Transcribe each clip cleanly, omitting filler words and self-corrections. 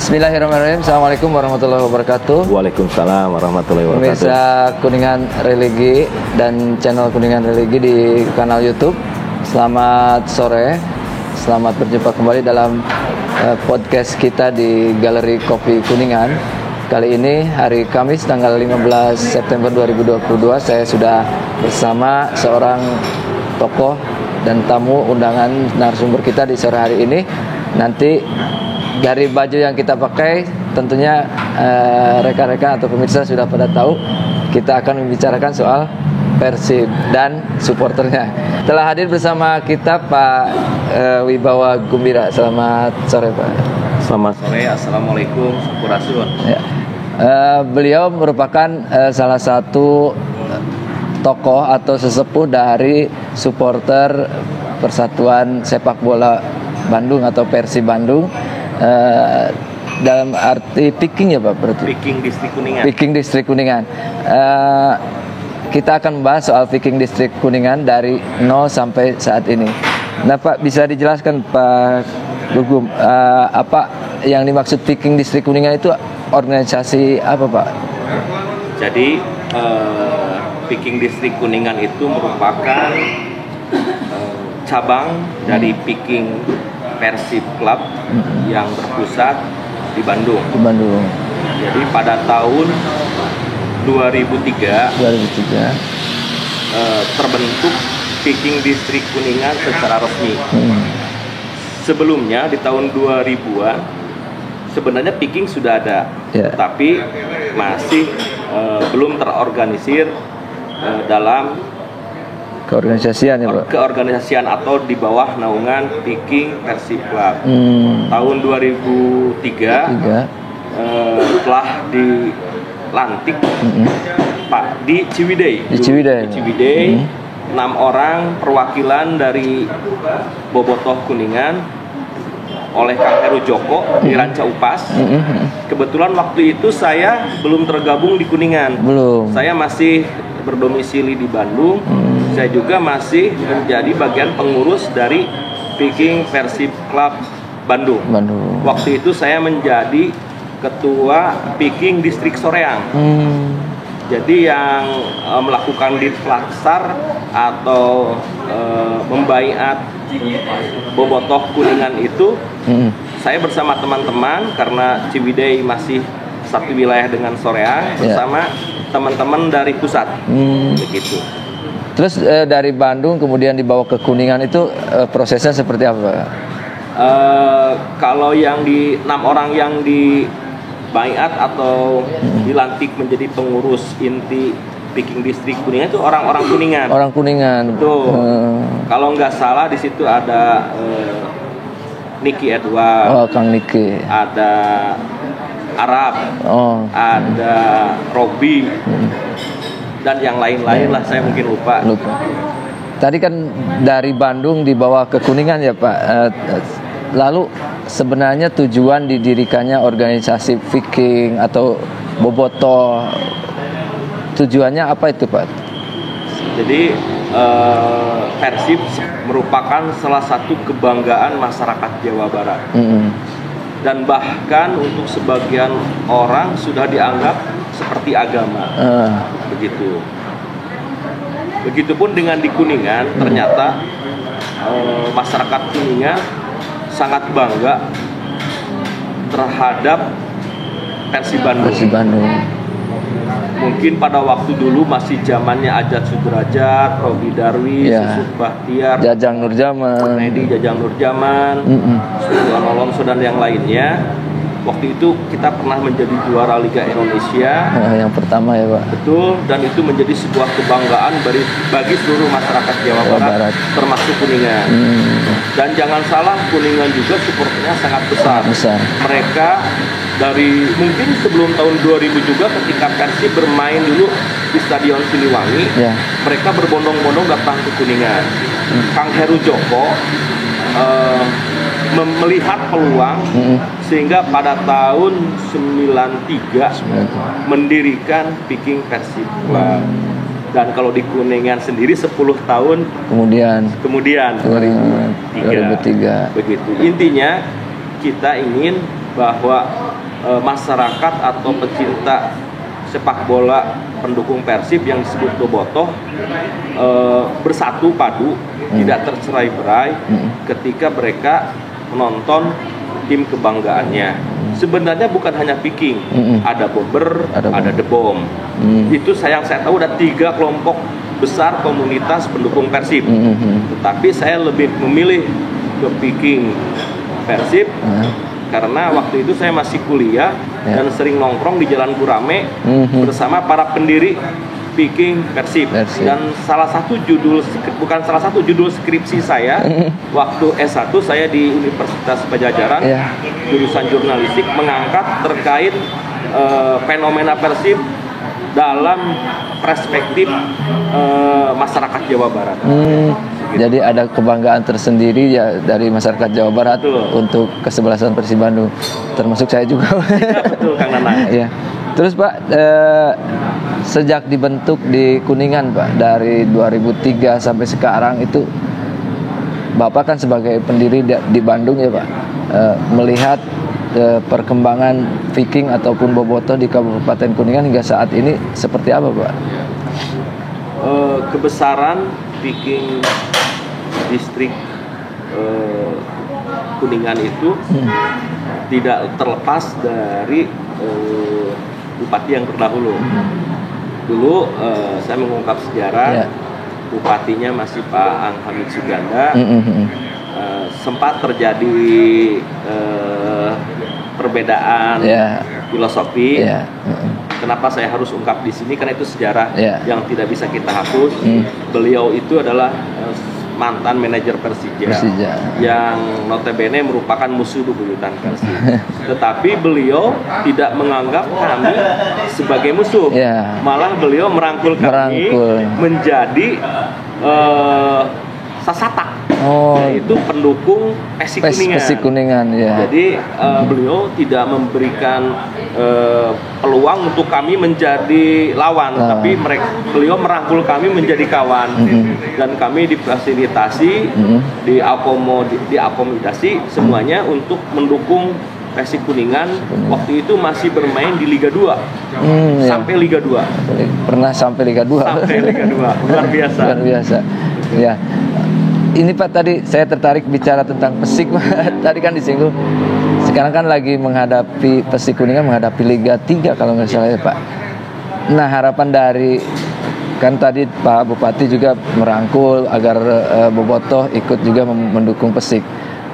Bismillahirrahmanirrahim. Assalamualaikum warahmatullahi wabarakatuh. Waalaikumsalam warahmatullahi wabarakatuh. Pemirsa Kuningan Religi dan channel Kuningan Religi di kanal YouTube. Selamat sore. Selamat berjumpa kembali dalam podcast kita di Galeri Kopi Kuningan. Kali ini hari Kamis tanggal 15 September 2022 saya sudah bersama seorang tokoh dan tamu undangan narasumber kita di sore hari ini. Nanti dari baju yang kita pakai tentunya rekan-rekan atau pemirsa sudah pada tahu kita akan membicarakan soal Persib dan supporternya. Telah hadir bersama kita Pak Wibawa Gumbira. Selamat sore Pak. Selamat sore. Assalamualaikum. Sampurasun. Ya. Beliau merupakan salah satu tokoh atau sesepuh dari supporter Persatuan Sepak Bola Bandung atau Persib Bandung. Dalam arti Piking ya Pak berarti? Piking Distrik Kuningan. Piking Distrik Kuningan. Kita akan membahas soal Piking Distrik Kuningan dari 0 sampai saat ini. Nah Pak, bisa dijelaskan Pak Gugum, apa yang dimaksud Piking Distrik Kuningan itu organisasi apa Pak? Jadi Piking Distrik Kuningan itu merupakan cabang dari Piking Persib Club yang berpusat di Bandung. Di Bandung. Jadi pada tahun 2003 terbentuk Piking Distrik Kuningan secara resmi. Sebelumnya di tahun 2000-an sebenarnya Piking sudah ada, tapi masih belum terorganisir dalam keorganisasian ya Pak? Keorganisasian atau di bawah naungan Piking Persib Club. Tahun 2003 telah dilantik Pak di Ciwidey. Di Ciwidey 6 orang perwakilan dari Bobotoh Kuningan oleh Kang Heru Joko di Ranca Upas. Kebetulan waktu itu saya belum tergabung di Kuningan. Belum. Saya masih berdomisili di Bandung. Saya juga masih menjadi bagian pengurus dari Piking Persib Club Bandung. Waktu itu saya menjadi ketua Piking Distrik Soreang. Jadi yang melakukan ditlaksar atau membaiat Bobotoh Kuningan itu saya bersama teman-teman, karena Ciwidey masih satu wilayah dengan Soreang, bersama teman-teman dari pusat. Begitu. Terus dari Bandung kemudian dibawa ke Kuningan itu prosesnya seperti apa? Kalau yang di 6 orang yang di baiat atau dilantik menjadi pengurus inti Piking Distrik Kuningan itu orang-orang Kuningan. Orang Kuningan. Betul. Kalau nggak salah di situ ada Niki Edward. Oh, Kang Niki. Ada Arab. Oh. Ada Robi. Dan yang lain-lain lah, saya mungkin lupa. Tadi kan dari Bandung dibawa ke Kuningan ya Pak. Lalu sebenarnya tujuan didirikannya organisasi Piking atau Bobotoh, tujuannya apa itu Pak? Jadi Persib merupakan salah satu kebanggaan masyarakat Jawa Barat. Dan bahkan untuk sebagian orang sudah dianggap seperti agama. Begitu. Begitupun dengan di Kuningan, ternyata masyarakat Kuningan sangat bangga terhadap Persib Bandung. Mungkin pada waktu dulu masih zamannya Ajat Sudrajat, Robi Darwis, Yusuf Bahtiar, Jajang Nurjaman, Jajang Nurjaman, Sultan Alonso dan yang lainnya. Waktu itu kita pernah menjadi juara Liga Indonesia yang pertama ya Pak. Betul, dan itu menjadi sebuah kebanggaan bagi seluruh masyarakat Jawa Barat, termasuk Kuningan. Dan jangan salah, Kuningan juga supporternya sangat besar. Mereka dari mungkin sebelum tahun 2000 juga ketika Persib bermain dulu di Stadion Siliwangi, mereka berbondong-bondong datang ke Kuningan. Kang Heru Joko melihat peluang sehingga pada tahun 93 mendirikan Piking Persib Club. Dan kalau di Kuningan sendiri 10 tahun kemudian 2003. Begitu. Intinya kita ingin bahwa masyarakat atau pecinta sepak bola pendukung Persib yang disebut Bobotoh bersatu padu, tidak tercerai-berai ketika mereka menonton tim kebanggaannya. Sebenarnya bukan hanya Viking, ada Bomber, ada The Bomb. Itu saya tahu ada 3 kelompok besar komunitas pendukung Persib. Tetapi saya lebih memilih ke Viking Persib karena waktu itu saya masih kuliah dan sering nongkrong di Jalan Gurame bersama para pendiri Viking Persib. Dan bukan salah satu judul skripsi saya waktu S1 saya di Universitas Pajajaran, jurusan jurnalistik, mengangkat terkait fenomena Persib dalam perspektif masyarakat Jawa Barat. Jadi ada kebanggaan tersendiri ya dari masyarakat Jawa Barat. Betul. Untuk kesebelasan Persib Bandung, termasuk saya juga. Betul, Kang Nanang. Ya. Terus Pak, sejak dibentuk di Kuningan Pak, dari 2003 sampai sekarang itu, Bapak kan sebagai pendiri di Bandung ya Pak, melihat perkembangan Viking ataupun Bobotoh di Kabupaten Kuningan hingga saat ini seperti apa Pak? Kebesaran Viking distrik Kuningan itu tidak terlepas dari bupati yang terdahulu. Dulu saya mengungkap sejarah, bupatinya masih Pak Ang Hamid Suganda. Sempat terjadi perbedaan filosofi. Kenapa saya harus ungkap di sini? Karena itu sejarah yang tidak bisa kita hapus. Beliau itu adalah mantan manajer Persija yang notabene merupakan musuh bebuyutan Persib. Tetapi beliau tidak menganggap kami sebagai musuh. Malah beliau merangkul kami menjadi sasatak. Yaitu pendukung Persik Kuningan. Jadi beliau tidak memberikan peluang untuk kami menjadi lawan, tapi beliau merangkul kami menjadi kawan. Dan kami difasilitasi, diakomodasi semuanya untuk mendukung Persik Kuningan. Waktu itu masih bermain di Liga 2 sampai Liga 2. Pernah sampai Liga 2. Sampai Liga 2, luar biasa. Luar biasa. Ya. Ini Pak, tadi saya tertarik bicara tentang Persik. Tadi kan disinggung, sekarang kan lagi menghadapi Persik Kuningan menghadapi Liga 3 kalau nggak salah ya Pak. Nah, harapan dari, kan tadi Pak Bupati juga merangkul agar Bobotoh ikut juga mendukung Persik.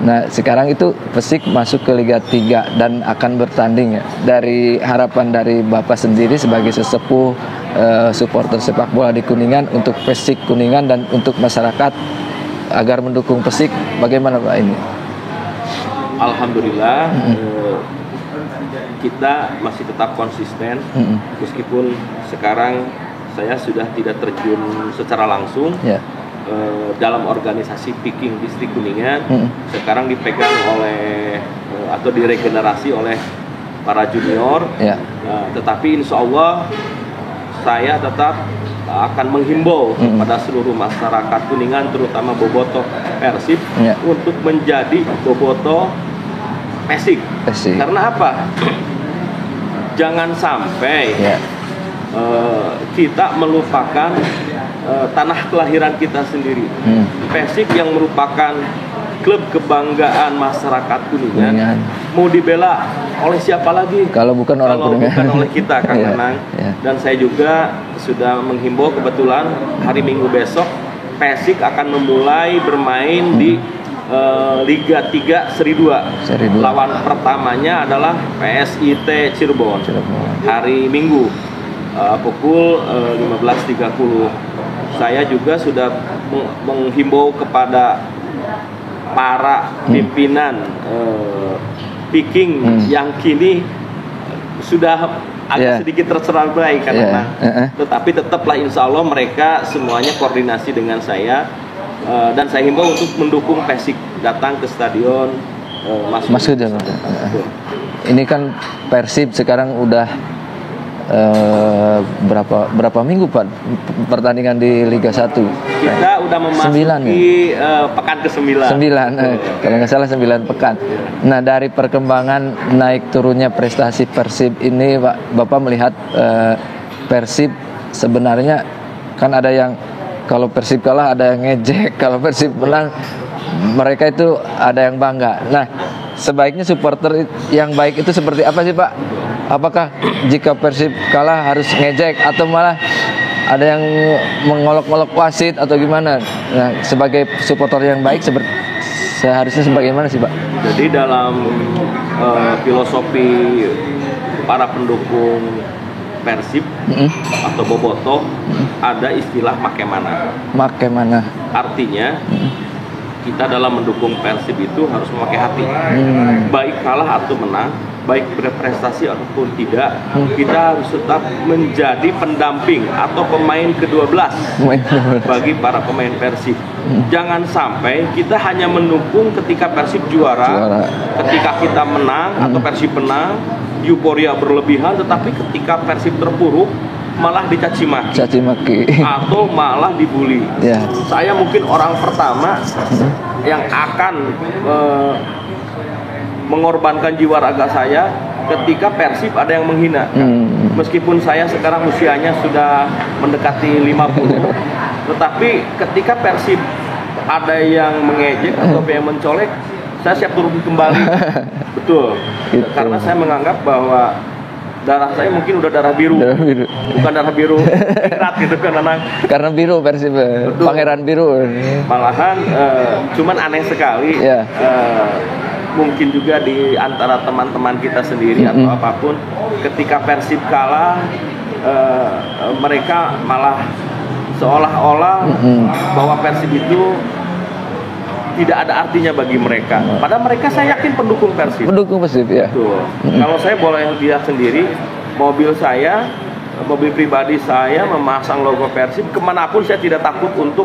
Nah, sekarang itu Persik masuk ke Liga 3 dan akan bertanding ya. Dari harapan dari Bapak sendiri sebagai sesepuh supporter sepak bola di Kuningan untuk Persik Kuningan dan untuk masyarakat agar mendukung Persik, bagaimana Pak ini? Alhamdulillah, kita masih tetap konsisten meskipun sekarang saya sudah tidak terjun secara langsung dalam organisasi Viking distrik Kuningan. Sekarang dipegang oleh atau diregenerasi oleh para junior, tetapi insya Allah saya tetap akan menghimbau kepada seluruh masyarakat Kuningan, terutama Bobotoh Persib, untuk menjadi Bobotoh Persik. Karena apa? Jangan sampai kita melupakan tanah kelahiran kita sendiri. Persik yang merupakan klub kebanggaan masyarakat Kuningan mau dibela oleh siapa lagi kalau bukan oleh kita, Kang Nanang. Dan saya juga sudah menghimbau, kebetulan hari Minggu besok Persik akan memulai bermain di Liga 3 Seri 2. Lawan pertamanya adalah PSIT Cirebon hari Minggu pukul 15.30. Saya juga sudah menghimbau kepada para pimpinan Viking yang kini sudah agak sedikit tercerai karena tetapi tetaplah insya Allah mereka semuanya koordinasi dengan saya, dan saya himbau untuk mendukung Persik datang ke stadion Mas Hud. Ini kan Persib sekarang udah berapa minggu Pak pertandingan di Liga 1? Kita udah memasuki pekan ke-9. 9, kalau nggak salah 9 pekan. Nah, dari perkembangan naik turunnya prestasi Persib ini Pak, Bapak melihat Persib sebenarnya kan ada yang kalau Persib kalah ada yang ngejek, kalau Persib menang mereka itu ada yang bangga. Nah, sebaiknya supporter yang baik itu seperti apa sih Pak? Apakah jika Persib kalah harus ngejek atau malah ada yang mengolok-olok wasit atau gimana? Nah, sebagai supporter yang baik seharusnya sebagaimana sih Pak? Jadi dalam filosofi para pendukung Persib atau bobotoh ada istilah make mana. Artinya kita dalam mendukung Persib itu harus memakai hati. Baik kalah atau menang, baik berprestasi ataupun tidak, kita harus tetap menjadi pendamping atau pemain ke-12 bagi para pemain Persib. Jangan sampai kita hanya mendukung ketika Persib juara. Ketika kita menang atau Persib menang, euforia berlebihan, tetapi ketika Persib terpuruk malah dicaci maki atau malah dibully. Saya mungkin orang pertama yang akan mengorbankan jiwa raga saya ketika Persib ada yang menghina. Meskipun saya sekarang usianya sudah mendekati 50, tetapi ketika Persib ada yang mengejek atau yang mencolek, saya siap turun kembali. Betul. Gitu. Karena saya menganggap bahwa darah saya mungkin udah darah biru. Bukan darah biru ikrat gitu kan anak. Karena biru Persib. Pangeran biru. Malahan cuman aneh sekali. Mungkin juga di antara teman-teman kita sendiri atau apapun, ketika Persib kalah mereka malah seolah-olah bahwa Persib itu tidak ada artinya bagi mereka. Padahal mereka saya yakin pendukung Persib. Pendukung Persib ya. Kalau saya boleh lihat sendiri, mobil pribadi saya memasang logo Persib kemanapun, saya tidak takut untuk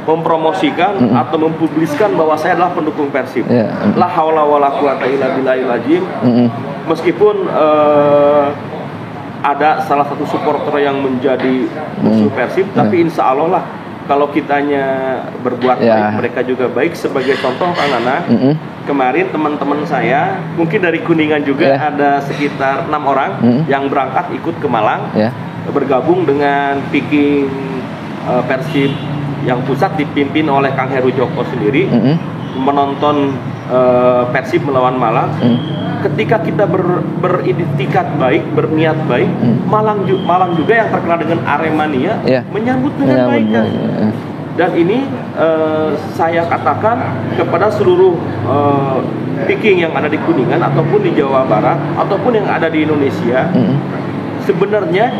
mempromosikan atau mempubliskan bahwa saya adalah pendukung Persib. La haula wala quwata illa billahil azim. Meskipun ada salah satu supporter yang menjadi musuh Persib, tapi insya Allah lah kalau kitanya berbuat baik, mereka juga baik. Sebagai contoh Kang Nana, kemarin teman-teman saya, mungkin dari Kuningan juga ada sekitar 6 orang yang berangkat ikut ke Malang, bergabung dengan Viking Persib yang pusat dipimpin oleh Kang Heru Joko sendiri, menonton Persib melawan Malang. Ketika kita beritikat baik, berniat baik, Malang juga yang terkenal dengan Aremania menyambut dengan baik. Dan ini saya katakan kepada seluruh Viking yang ada di Kuningan ataupun di Jawa Barat ataupun yang ada di Indonesia, sebenarnya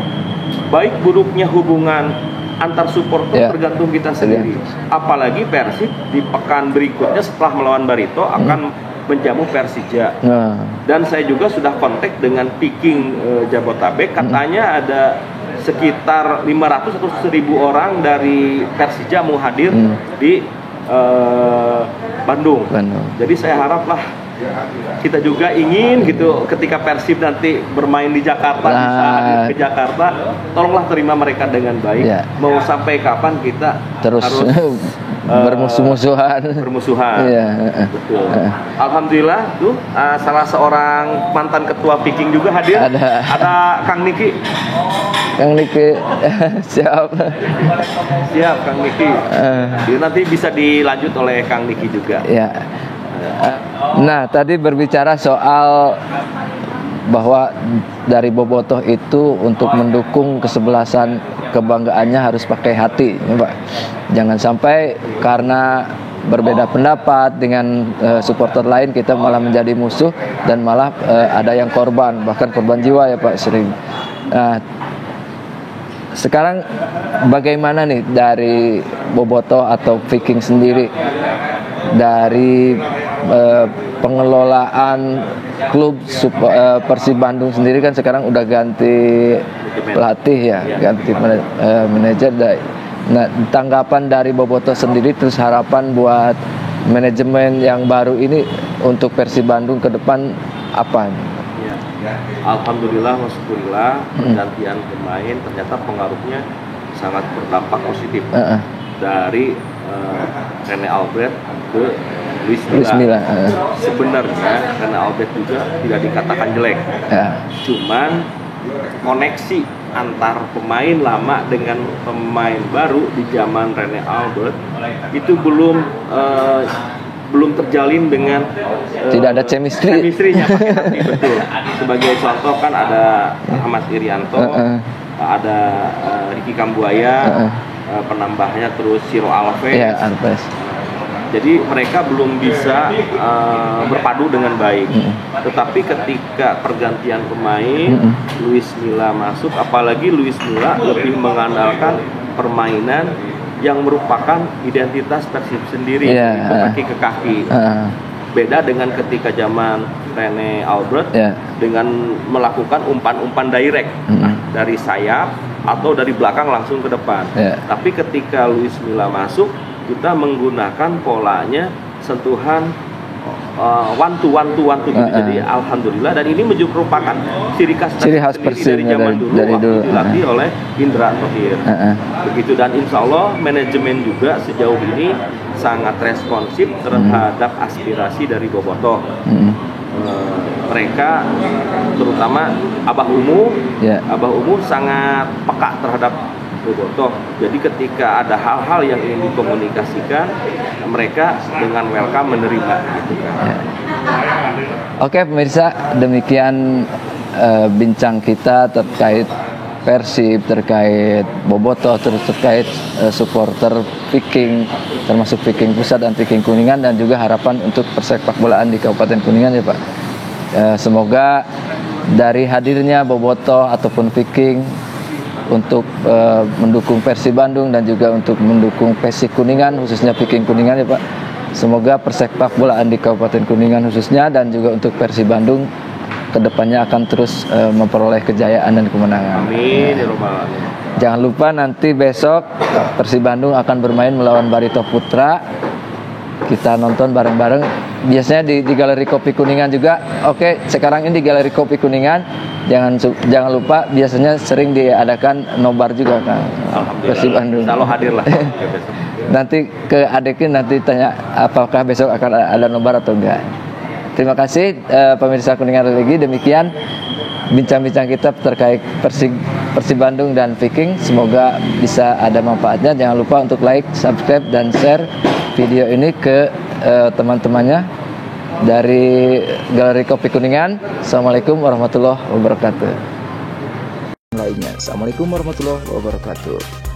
baik buruknya hubungan antar supporter tergantung kita sendiri. Apalagi Persib di pekan berikutnya setelah melawan Barito akan menjamu Persija. Dan saya juga sudah kontak dengan Viking Jabotabek, katanya ada sekitar 500 atau 1000 orang dari Persija mau hadir di Bandung. Jadi saya haraplah kita juga ingin gitu ketika Persib nanti bermain di Jakarta, bisa hadir ke Jakarta, tolonglah terima mereka dengan baik. Mau sampai kapan kita terus harus bermusuhan. Betul. Alhamdulillah tuh salah seorang mantan ketua Viking juga hadir. Ada Kang Niki. Siap Kang Niki. Nanti bisa dilanjut oleh Kang Niki juga. Nah, tadi berbicara soal bahwa dari bobotoh itu untuk mendukung kesebelasan, kebanggaannya harus pakai hati, Pak. Jangan sampai karena berbeda pendapat dengan supporter lain kita malah menjadi musuh dan malah ada yang korban, bahkan korban jiwa ya Pak sering. Nah, sekarang bagaimana nih dari bobotoh atau Viking sendiri, dari pengelolaan klub Persib Bandung sendiri kan sekarang udah ganti pelatih ganti manajer. Nah, tanggapan dari bobotoh sendiri, terus harapan buat manajemen yang baru ini untuk Persib Bandung ke depan apa? alhamdulillah wasyukurillah pergantian pemain ternyata pengaruhnya sangat berdampak positif dari Rene Albert ke Luis Milla. Sebenarnya Rene Albert juga tidak dikatakan jelek, cuman koneksi antar pemain lama dengan pemain baru di zaman Rene Albert itu belum terjalin dengan tidak ada chemistry-nya betul. Sebagai contoh kan ada Ahmad Irianto, ada Ricky Kambuaya, penambahnya terus Ciro Alves. Jadi mereka belum bisa berpadu dengan baik. Tetapi ketika pergantian pemain, Luis Milla masuk, apalagi Luis Milla lebih mengandalkan permainan yang merupakan identitas Persib sendiri, kaki ke kaki. Beda dengan ketika zaman Rene Albert dengan melakukan umpan-umpan direct dari sayap atau dari belakang langsung ke depan. Tapi ketika Luis Milla masuk, kita menggunakan polanya sentuhan one to one gitu. Jadi alhamdulillah, dan ini merupakan ciri khas Persib dari zaman dulu waktu dilatih oleh Indra Thohir. Begitu, dan insya Allah manajemen juga sejauh ini sangat responsif terhadap aspirasi dari Bobotoh. Mereka terutama Abah Umu sangat peka terhadap Bobotoh. Jadi ketika ada hal-hal yang ingin dikomunikasikan, mereka dengan welcome menerima gitu kan. Oke pemirsa, demikian bincang kita terkait Persib, terkait Bobotoh, terkait supporter Viking, termasuk Viking Pusat dan Viking Kuningan, dan juga harapan untuk persepakbolaan di Kabupaten Kuningan ya Pak. Semoga dari hadirnya Bobotoh ataupun Viking untuk mendukung Persib Bandung dan juga untuk mendukung Persik Kuningan, khususnya Viking Kuningan ya Pak. Semoga persepakbolaan di Kabupaten Kuningan khususnya dan juga untuk Persib Bandung kedepannya akan terus memperoleh kejayaan dan kemenangan. Amin ya Rabbal Alamin. Jangan lupa nanti besok Persib Bandung akan bermain melawan Barito Putra. Kita nonton bareng-bareng. Biasanya di Galeri Kopi Kuningan juga. Oke, sekarang ini di Galeri Kopi Kuningan. Jangan lupa, biasanya sering diadakan nobar juga kan. Persib Bandung. Selalu hadir lah. Nanti ke adiknya nanti tanya apakah besok akan ada nobar atau enggak. Terima kasih pemirsa Kuningan Religi. Demikian bincang-bincang kita terkait Persib Bandung dan Viking. Semoga bisa ada manfaatnya. Jangan lupa untuk like, subscribe, dan share video ini ke teman-temannya dari Galeri Kopi Kuningan. Assalamualaikum warahmatullahi wabarakatuh. Assalamualaikum warahmatullahi wabarakatuh.